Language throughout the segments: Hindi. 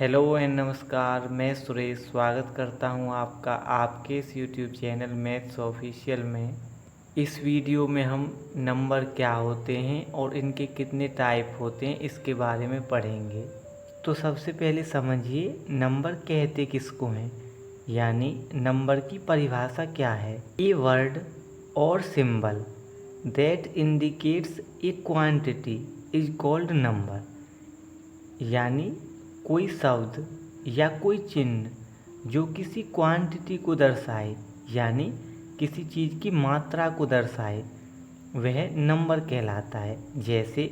हेलो एंड नमस्कार। मैं सुरेश स्वागत करता हूं आपका आपके इस यूट्यूब चैनल मैथ्स ऑफिशियल में। इस वीडियो में हम नंबर क्या होते हैं और इनके कितने टाइप होते हैं इसके बारे में पढ़ेंगे। तो सबसे पहले समझिए नंबर कहते किसको हैं, यानी नंबर की परिभाषा क्या है। ए वर्ड और symbol that indicates a quantity is called number, यानी कोई शब्द या कोई चिन्ह जो किसी क्वांटिटी को दर्शाए, यानी किसी चीज़ की मात्रा को दर्शाए, वह नंबर कहलाता है। जैसे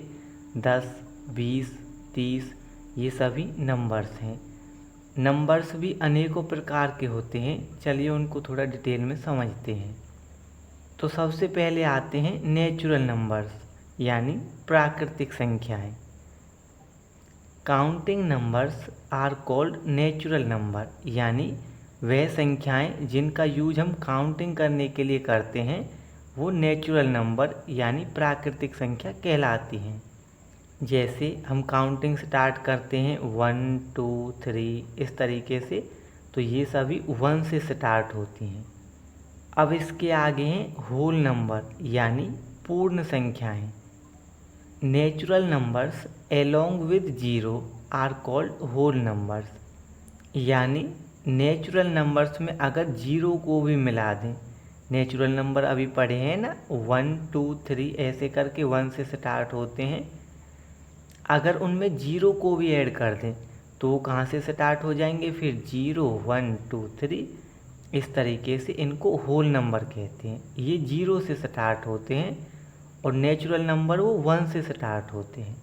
10, 20, 30 ये सभी नंबर्स हैं। नंबर्स भी अनेकों प्रकार के होते हैं, चलिए उनको थोड़ा डिटेल में समझते हैं। तो सबसे पहले आते हैं नेचुरल नंबर्स, यानी प्राकृतिक संख्याएं। Counting numbers are called natural number, यानी वह संख्याएं जिनका यूज हम काउंटिंग करने के लिए करते हैं वो नेचुरल नंबर यानी प्राकृतिक संख्या कहलाती हैं। जैसे हम काउंटिंग स्टार्ट करते हैं 1, 2, 3 इस तरीके से, तो ये सभी 1 से स्टार्ट होती हैं। अब इसके आगे हैं होल नंबर यानी पूर्ण संख्याएं। Natural numbers along with zero are called whole numbers, यानी नेचुरल नंबर्स में अगर जीरो को भी मिला दें, नेचुरल नंबर अभी पढ़े हैं ना 1, 2, 3 ऐसे करके 1 से स्टार्ट होते हैं, अगर उनमें जीरो को भी ऐड कर दें तो वो कहाँ से स्टार्ट हो जाएंगे, फिर 0, 1, 2, 3 इस तरीके से इनको होल नंबर कहते हैं। ये जीरो से स्टार्ट होते हैं और नेचुरल नंबर वो 1 से स्टार्ट होते हैं।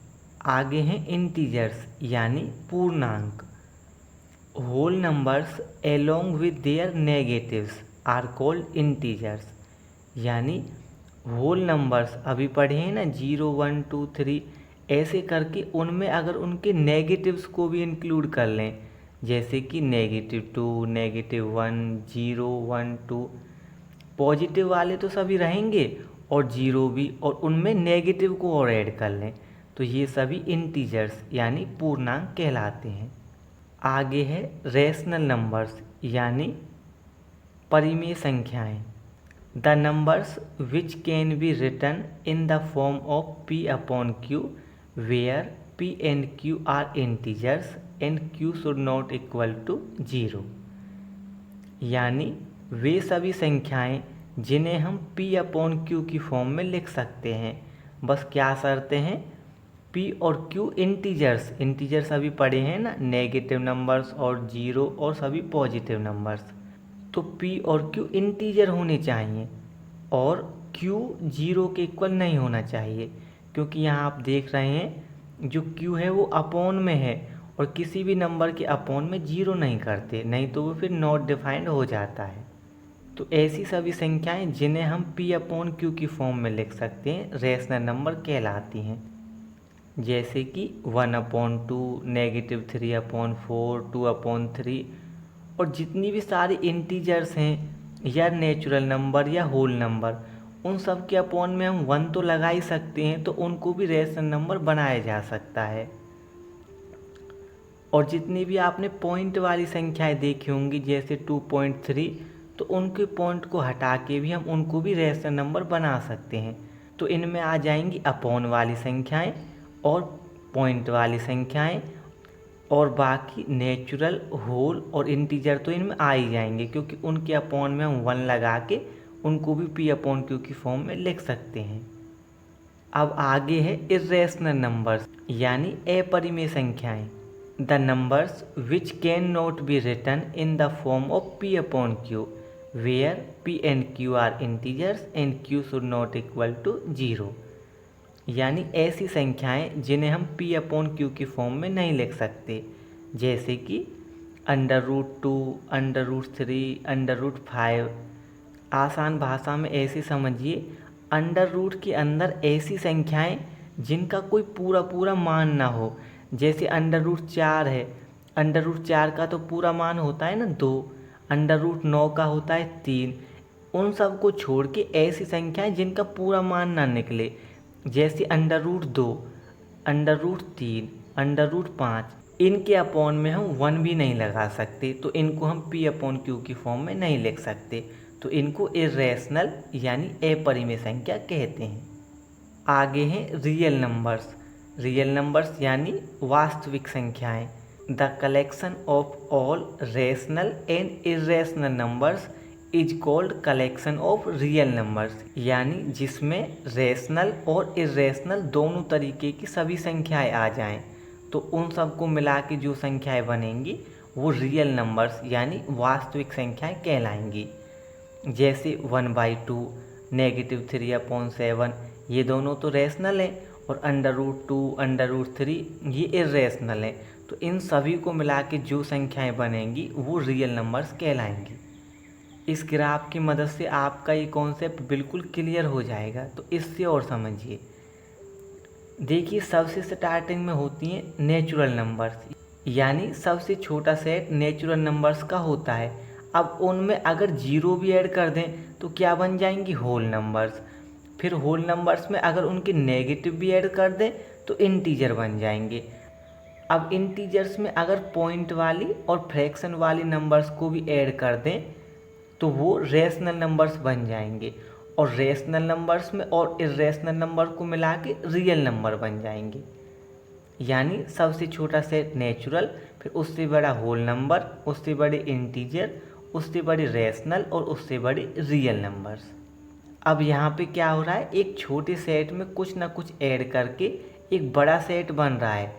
आगे हैं इंटीजर्स यानी पूर्णांक। Whole numbers along with their negatives are called integers, यानी होल नंबर्स अभी पढ़े हैं ना 0, 1, 2, 3 ऐसे करके उनमें अगर उनके नेगेटिव्स को भी इंक्लूड कर लें, जैसे कि -2, -1, 0, 1, 2 पॉजिटिव वाले तो सभी रहेंगे और जीरो भी, और उनमें नेगेटिव को और ऐड कर लें तो ये सभी इंटीजर्स यानी पूर्णांक कहलाते हैं। आगे है रेशनल नंबर्स यानी परिमेय संख्याएं। The numbers which can be written in the form of P/Q where P and Q are integers and Q should not equal to 0, यानी वे सभी संख्याएं जिन्हें हम P/Q की फॉर्म में लिख सकते हैं, बस क्या शर्तें हैं, P और Q इंटीजर्स अभी पढ़े हैं ना, नेगेटिव नंबर्स और जीरो और सभी पॉजिटिव नंबर्स, तो P और Q इंटीजर होने चाहिए और Q जीरो के इक्वल नहीं होना चाहिए, क्योंकि यहाँ आप देख रहे हैं जो Q है वो अपॉन में है और किसी भी नंबर के अपॉन में जीरो नहीं करते, नहीं तो वो फिर नॉट डिफाइंड हो जाता है। तो ऐसी सभी संख्याएं जिन्हें हम P/Q की फॉर्म में लिख सकते हैं रेशनल नंबर कहलाती हैं, जैसे कि 1/2, -3/4, 2/3 और जितनी भी सारी इंटीजर्स हैं या नेचुरल नंबर या होल नंबर, उन सब के अपॉन में हम 1 तो लगा ही सकते हैं, तो उनको भी रेशनल नंबर बनाया जा सकता है। और जितनी भी आपने पॉइंट वाली संख्याएं देखी होंगी जैसे 2.3, तो उनके पॉइंट को हटा के भी हम उनको भी रेशनल नंबर बना सकते हैं। तो इनमें आ जाएंगी अपॉन वाली संख्याएं और पॉइंट वाली संख्याएं, और बाकी नेचुरल, होल और इंटीजर तो इनमें आ ही जाएंगे, क्योंकि उनके अपॉन में हम 1 लगा के उनको भी P/Q की फॉर्म में लिख सकते हैं। अब आगे है इर्रेशनल नंबर्स यानी अपरिमेय संख्याएं। The numbers which can not be written in the form of P/Q where P and Q are integers and Q should not equal to 0, यानी ऐसी संख्याएं जिन्हें हम P/Q की फॉर्म में नहीं लिख सकते, जैसे कि √2, √3, √5। आसान भाषा में ऐसे समझिए, अंडर रूट के अंदर ऐसी संख्याएं जिनका कोई पूरा मान ना हो, जैसे √4 है, √4 का तो पूरा मान होता है ना 2, √9 का होता है 3, उन सब को छोड़ के ऐसी संख्याएं जिनका पूरा मान ना निकले, जैसे √2, √3, √5 इनके अपॉन में हम 1 भी नहीं लगा सकते, तो इनको हम p/q की फॉर्म में नहीं लिख सकते, तो इनको इर्रेशनल यानी अपरिमेय संख्या कहते हैं। आगे हैं रियल नंबर्स। रियल नंबर्स यानी वास्तविक संख्याएं। The collection of all rational and irrational numbers is called collection of real numbers, यानी जिसमें रेशनल और इर्रेशनल दोनों तरीके की सभी संख्याएं आ जाएं, तो उन सबको मिला के जो संख्याएं बनेंगी वो रियल नंबर्स यानी वास्तविक संख्याएं कहलाएंगी। जैसे 1/2, -3/7, ये दोनों तो रेशनल हैं, और √2, √3 ये इर्रेशनल हैं। तो इन सभी को मिला के जो संख्याएं बनेंगी वो रियल नंबर्स कहलाएंगी। इस ग्राफ की मदद से आपका ये कॉन्सेप्ट बिल्कुल क्लियर हो जाएगा, तो इससे और समझिए। देखिए, सबसे स्टार्टिंग में होती हैं नेचुरल नंबर्स, यानी सबसे छोटा सेट नेचुरल नंबर्स का होता है। अब उनमें अगर 0 भी ऐड कर दें तो क्या बन जाएंगी? Whole numbers. फिर होल नंबर्स में अगर उनके नेगेटिव भी ऐड कर दें तो इंटीजर बन जाएंगे। अब इंटीजर्स में अगर पॉइंट वाली और फ्रैक्शन वाली नंबर्स को भी ऐड कर दें तो वो रेशनल नंबर्स बन जाएंगे, और रेशनल नंबर्स में और इर्रेशनल नंबर को मिला के रियल नंबर बन जाएंगे। यानी सबसे छोटा सेट नेचुरल, फिर उससे बड़ा होल नंबर, उससे बड़े इंटीजर, उससे बड़े रेशनल और उससे बड़े रियल नंबर्स। अब यहाँ पे क्या हो रहा है? एक छोटे सेट में कुछ ना कुछ ऐड करके एक बड़ा सेट बन रहा है।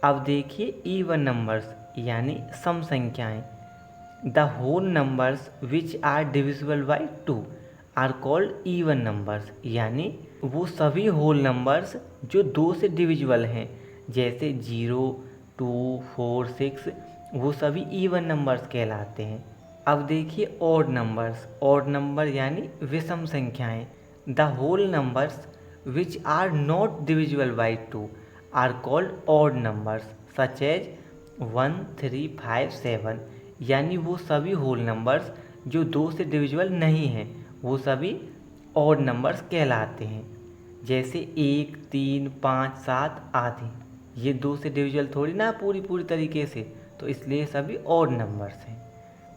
अब देखिए, इवन नंबर्स यानी सम संख्याएं। The whole numbers which are divisible by 2 are called even numbers, यानी वो सभी होल नंबर्स जो 2 से डिविजिबल हैं, जैसे 0, 2, 4, 6, वो सभी इवन नंबर्स कहलाते हैं। अब देखिए ऑड नंबर्स। ऑड नंबर यानी विषम संख्याएं। The whole numbers which are not divisible by 2 are called odd numbers such as 1, 3, 5, 7, यानी वो सभी होल नंबर्स जो 2 से डिविजिबल नहीं हैं वो सभी ऑड नंबर्स कहलाते हैं। जैसे 1, 3, 5, 7 आदि, ये 2 से डिविजिबल थोड़ी ना पूरी तरीके से, तो इसलिए सभी ऑड नंबर्स हैं।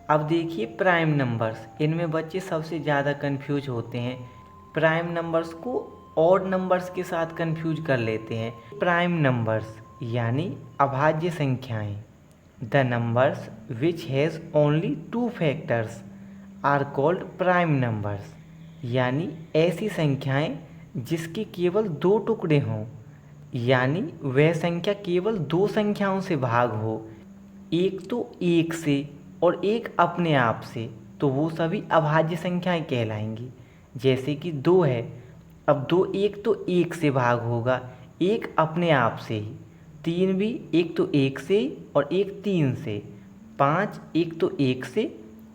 अब देखिए प्राइम नंबर्स। इनमें बच्चे सबसे ज़्यादा कंफ्यूज होते हैं। प्राइम नंबर्स को ऑड नंबर्स के साथ कंफ्यूज कर लेते हैं। प्राइम नंबर्स यानी अभाज्य संख्याएं। The numbers which has only 2 factors are called prime numbers, यानी ऐसी संख्याएं जिसके केवल 2 टुकड़े हों, यानी वह संख्या केवल 2 संख्याओं से भाग हो, एक तो 1 से और एक अपने आप से, तो वो सभी अभाज्य संख्याएं कहलाएंगी। जैसे कि 2 है, अब 2 एक तो 1 से भाग होगा, एक अपने आप से ही। 3 भी, एक तो 1 से और एक 3 से। 5 एक तो 1 से,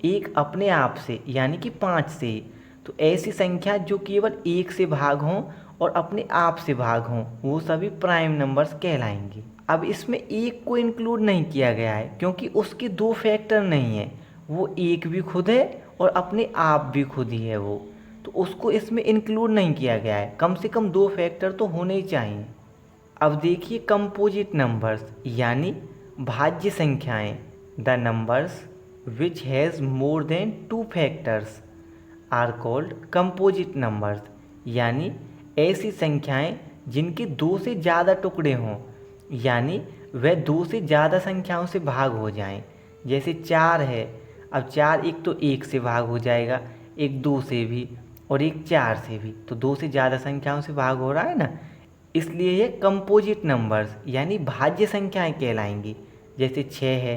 एक अपने आप से यानी कि 5 से। तो ऐसी संख्या जो केवल 1 से भाग हों और अपने आप से भाग हों वो सभी प्राइम नंबर्स कहलाएंगे। अब इसमें एक को इंक्लूड नहीं किया गया है क्योंकि उसके 2 फैक्टर नहीं है, वो एक भी खुद है और अपने आप भी खुद ही है वो, तो उसको इसमें इंक्लूड नहीं किया गया है। कम से कम 2 फैक्टर तो होने ही चाहिए। अब देखिए कंपोजिट नंबर्स यानी भाज्य संख्याएं। The numbers which has more than 2 factors are called composite numbers, यानी ऐसी संख्याएं जिनके 2 से ज़्यादा टुकड़े हों, यानी वह 2 से ज़्यादा संख्याओं से भाग हो जाएं। जैसे 4 है, अब 4 एक तो 1 से भाग हो जाएगा, एक 2 से भी और एक 4 से भी, तो 2 से ज़्यादा संख्याओं से भाग हो रहा है ना, इसलिए ये कंपोजिट नंबर्स यानी भाज्य संख्याएं कहलाएंगी। जैसे 6 है,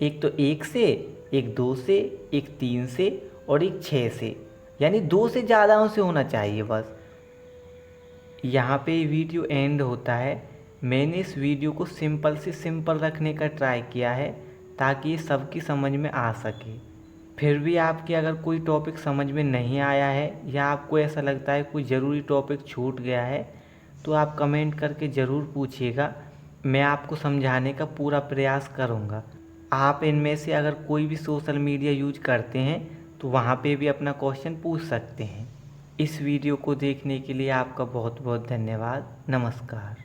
एक तो 1 से, एक 2 से, एक 3 से और एक 6 से, यानी 2 से ज़्यादाओं से होना चाहिए बस। यहाँ पे वीडियो एंड होता है। मैंने इस वीडियो को सिंपल से सिंपल रखने का ट्राई किया है ताकि ये सबकी समझ में आ सके। फिर भी आपके अगर कोई टॉपिक समझ में नहीं आया है या आपको ऐसा लगता है कोई ज़रूरी टॉपिक छूट गया है तो आप कमेंट करके ज़रूर पूछिएगा, मैं आपको समझाने का पूरा प्रयास करूँगा। आप इनमें से अगर कोई भी सोशल मीडिया यूज करते हैं तो वहाँ पे भी अपना क्वेश्चन पूछ सकते हैं। इस वीडियो को देखने के लिए आपका बहुत बहुत धन्यवाद। नमस्कार।